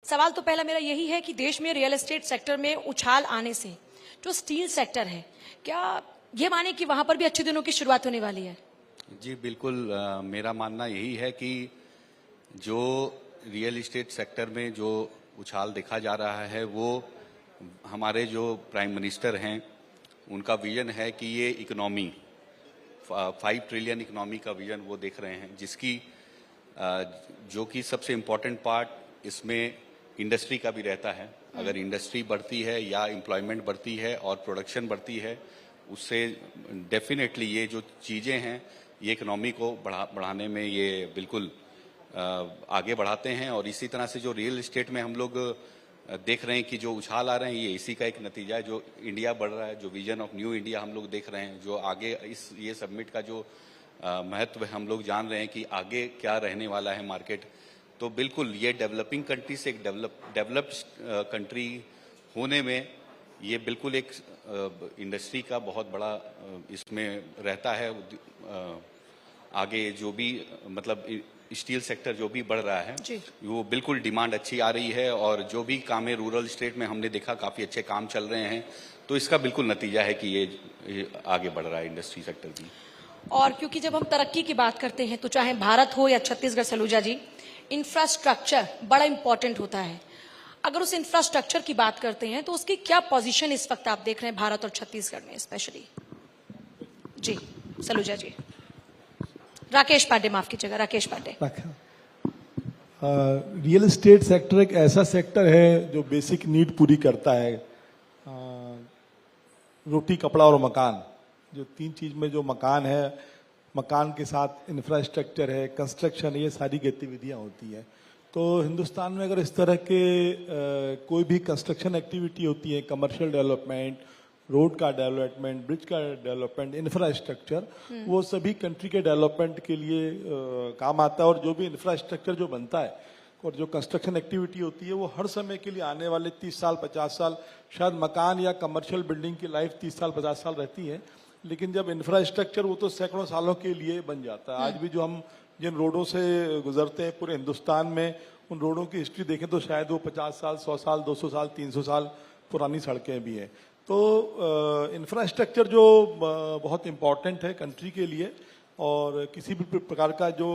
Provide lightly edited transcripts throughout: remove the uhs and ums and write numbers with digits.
सवाल तो पहला मेरा यही है कि देश में रियल एस्टेट सेक्टर में उछाल आने से जो स्टील सेक्टर है, क्या ये माने कि वहां पर भी अच्छे दिनों की शुरुआत होने वाली है? जी बिल्कुल, मेरा मानना यही है कि जो रियल एस्टेट सेक्टर में जो उछाल देखा जा रहा है वो हमारे जो प्राइम मिनिस्टर हैं उनका विजन है कि ये इकोनॉमी 5 ट्रिलियन इकोनॉमी का विजन वो देख रहे हैं, जिसकी जो कि सबसे इम्पोर्टेंट पार्ट इसमें इंडस्ट्री का भी रहता है। अगर इंडस्ट्री बढ़ती है या एम्प्लॉयमेंट बढ़ती है और प्रोडक्शन बढ़ती है, उससे डेफिनेटली ये जो चीज़ें हैं ये इकोनॉमी को बढ़ाने में ये बिल्कुल आगे बढ़ाते हैं। और इसी तरह से जो रियल एस्टेट में हम लोग देख रहे हैं कि जो उछाल आ रहे हैं, ये इसी का एक नतीजा है। जो इंडिया बढ़ रहा है, जो विजन ऑफ न्यू इंडिया हम लोग देख रहे हैं, जो आगे ये समिट का जो महत्व हम लोग जान रहे हैं कि आगे क्या रहने वाला है मार्केट, तो बिल्कुल ये डेवलपिंग कंट्री से एक डेवलप्ड कंट्री होने में ये बिल्कुल एक इंडस्ट्री का बहुत बड़ा इसमें रहता है। आगे जो भी मतलब स्टील सेक्टर जो भी बढ़ रहा है वो बिल्कुल डिमांड अच्छी आ रही है, और जो भी काम है रूरल स्टेट में हमने देखा काफ़ी अच्छे काम चल रहे हैं, तो इसका बिल्कुल नतीजा है कि ये आगे बढ़ रहा है इंडस्ट्री सेक्टर भी। और क्योंकि जब हम तरक्की की बात करते हैं तो चाहे भारत हो या छत्तीसगढ़, सलूजा जी, इंफ्रास्ट्रक्चर बड़ा इंपॉर्टेंट होता है। अगर उस इंफ्रास्ट्रक्चर की बात करते हैं तो उसकी क्या पोजीशन इस वक्त आप देख रहे हैं भारत और छत्तीसगढ़ में स्पेशली? जी सलूजा जी। राकेश पांडे, माफ कीजिएगा, Rakesh Pandey. Real estate sector एक ऐसा सेक्टर है जो बेसिक नीड पूरी करता है। रोटी, कपड़ा और मकान, जो 3 चीज में जो मकान है, मकान के साथ इंफ्रास्ट्रक्चर है, कंस्ट्रक्शन, ये सारी गतिविधियां होती है। तो हिंदुस्तान में अगर इस तरह के कोई भी कंस्ट्रक्शन एक्टिविटी होती है, कमर्शियल डेवलपमेंट, रोड का डेवलपमेंट, ब्रिज का डेवलपमेंट, इंफ्रास्ट्रक्चर, वो सभी कंट्री के डेवलपमेंट के लिए काम आता है। और जो भी इंफ्रास्ट्रक्चर जो बनता है और जो कंस्ट्रक्शन एक्टिविटी होती है वो हर समय के लिए आने वाले 30 साल 50 साल, शायद मकान या कमर्शियल बिल्डिंग की लाइफ 30 साल 50 साल रहती है, लेकिन जब इंफ्रास्ट्रक्चर वो तो सैकड़ों सालों के लिए बन जाता है। आज भी जो हम जिन रोडों से गुजरते हैं पूरे हिंदुस्तान में, उन रोडों की हिस्ट्री देखें तो शायद वो 50 साल, 100 साल, 200 साल, 300 साल पुरानी सड़कें भी हैं। तो इंफ्रास्ट्रक्चर जो बहुत इम्पॉर्टेंट है कंट्री के लिए, और किसी भी प्रकार का जो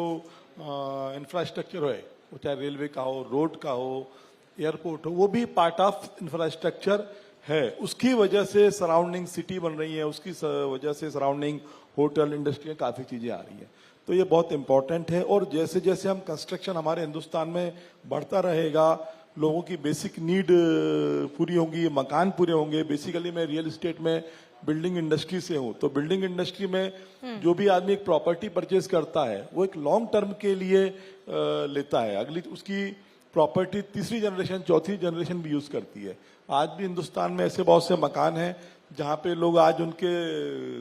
इंफ्रास्ट्रक्चर है, वो चाहे रेलवे का हो, रोड का हो, एयरपोर्ट हो, वो भी पार्ट ऑफ इंफ्रास्ट्रक्चर है। उसकी वजह से सराउंडिंग सिटी बन रही है, उसकी वजह से सराउंडिंग होटल, इंडस्ट्री, काफ़ी चीज़ें आ रही है। तो ये बहुत इंपॉर्टेंट है। और जैसे जैसे हम कंस्ट्रक्शन हमारे हिंदुस्तान में बढ़ता रहेगा, लोगों की बेसिक नीड पूरी होंगी, मकान पूरे होंगे। बेसिकली मैं रियल एस्टेट में बिल्डिंग इंडस्ट्री से हूँ, तो बिल्डिंग इंडस्ट्री में जो भी आदमी एक प्रॉपर्टी परचेज करता है वो एक लॉन्ग टर्म के लिए लेता है। अगली उसकी प्रॉपर्टी तीसरी जनरेशन, चौथी जनरेशन भी यूज करती है। आज भी हिंदुस्तान में ऐसे बहुत से मकान हैं जहाँ पे लोग आज उनके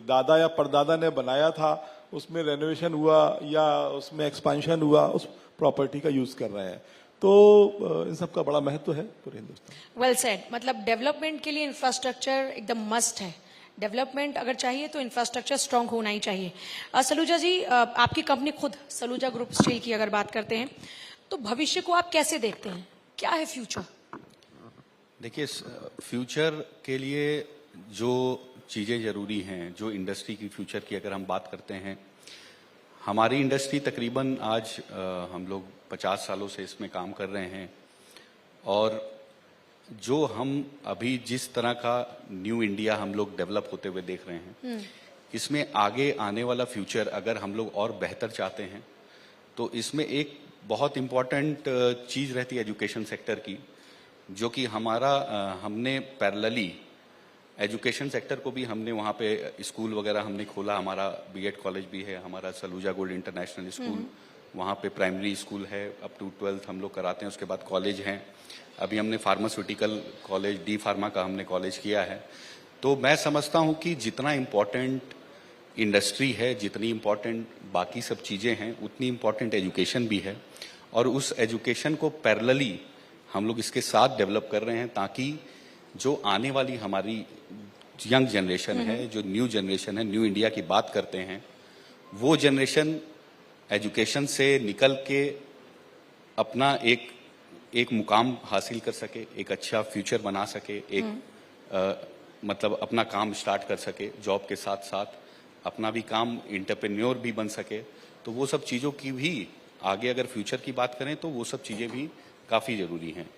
दादा या परदादा ने बनाया था, उसमें रेनोवेशन हुआ या उसमें एक्सपेंशन हुआ, उस प्रॉपर्टी का यूज कर रहे हैं। तो इन सब का बड़ा महत्व है पूरे हिंदुस्तान। Well said. मतलब डेवलपमेंट के लिए इंफ्रास्ट्रक्चर एकदम मस्ट है। डेवलपमेंट अगर चाहिए तो इंफ्रास्ट्रक्चर स्ट्रांग होना ही चाहिए। सलूजा जी, आपकी कंपनी खुद सलूजा ग्रुप स्टील की अगर बात करते हैं तो भविष्य को आप कैसे देखते हैं? क्या है फ्यूचर? देखिए, फ्यूचर के लिए जो चीज़ें ज़रूरी हैं, जो इंडस्ट्री की फ्यूचर की अगर हम बात करते हैं, हमारी इंडस्ट्री तकरीबन आज हम लोग 50 सालों से इसमें काम कर रहे हैं, और जो हम अभी जिस तरह का न्यू इंडिया हम लोग डेवलप होते हुए देख रहे हैं, इसमें आगे आने वाला फ्यूचर अगर हम लोग और बेहतर चाहते हैं तो इसमें एक बहुत इम्पॉर्टेंट चीज़ रहती है एजुकेशन सेक्टर की, जो कि हमारा हमने पैरेलली एजुकेशन सेक्टर को भी हमने वहाँ पे स्कूल वगैरह हमने खोला। हमारा बीएड कॉलेज भी है, हमारा सलूजा गोल्ड इंटरनेशनल स्कूल, वहाँ पे प्राइमरी स्कूल है, अप टू 12th हम लोग कराते हैं। उसके बाद कॉलेज हैं, अभी हमने फार्मास्यूटिकल कॉलेज, डी फार्मा का हमने कॉलेज किया है। तो मैं समझता हूँ कि जितना इम्पोर्टेंट इंडस्ट्री है, जितनी इम्पोर्टेंट बाकी सब चीज़ें हैं, उतनी इम्पोर्टेंट एजुकेशन भी है, और उस एजुकेशन को पैरेलली हम लोग इसके साथ डेवलप कर रहे हैं, ताकि जो आने वाली हमारी यंग जनरेशन है, जो न्यू जनरेशन है, न्यू इंडिया की बात करते हैं, वो जनरेशन एजुकेशन से निकल के अपना एक एक मुकाम हासिल कर सके, एक अच्छा फ्यूचर बना सके, एक मतलब अपना काम स्टार्ट कर सके, जॉब के साथ साथ अपना भी काम, एंटरप्रेन्योर भी बन सके। तो वो सब चीज़ों की भी आगे अगर फ्यूचर की बात करें तो वो सब चीज़ें भी काफ़ी ज़रूरी हैं।